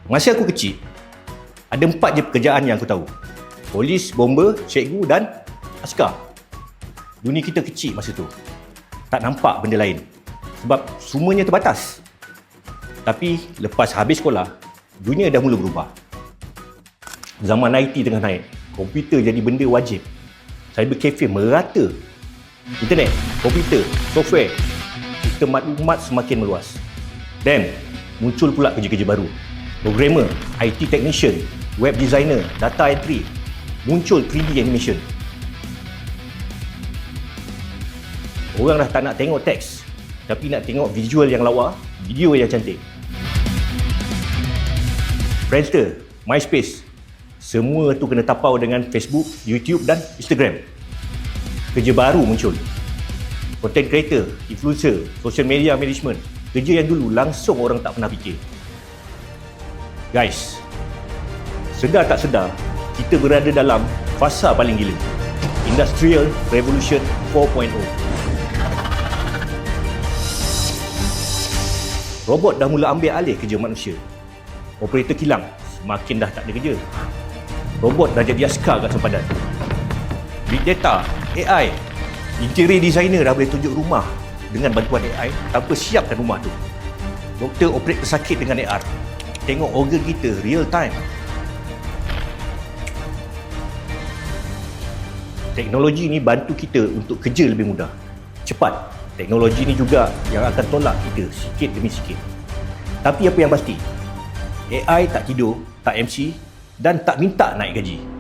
Masa aku kecil, ada 4 je pekerjaan yang aku tahu. Polis, bomber, cikgu dan askar. Dunia kita kecil masa tu. Tak nampak benda lain. Sebab semuanya terbatas. Tapi lepas habis sekolah, dunia dah mula berubah. Zaman IT tengah naik. Komputer jadi benda wajib. Cyber cafe merata. Internet, komputer, software, sistem maklumat semakin meluas. Dan muncul pula kerja-kerja baru. Programmer, IT technician, web designer, data entry. Muncul 3D animation. Orang dah tak nak tengok teks, tapi nak tengok visual yang lawa, video yang cantik. Friendster, MySpace, semua tu kena tapau dengan Facebook, YouTube dan Instagram. Kerja baru muncul. Content creator, influencer, social media management. Kerja yang dulu langsung orang tak pernah fikir. Guys, sedar tak sedar, kita berada dalam fasa paling gila. Industrial Revolution 4.0. Robot dah mula ambil alih kerja manusia. Operator kilang semakin dah tak ada kerja. Robot dah jadi askar kat sempadan. Big data, AI, interior designer dah boleh tunjuk rumah dengan bantuan AI tanpa siapkan rumah tu. Doktor operate pesakit dengan AR. Tengok organ kita real time. Teknologi ni bantu kita untuk kerja lebih mudah, cepat. Teknologi ni juga yang akan tolak kita sikit demi sikit. Tapi apa yang pasti, AI tak tidur, tak MC dan tak minta naik gaji.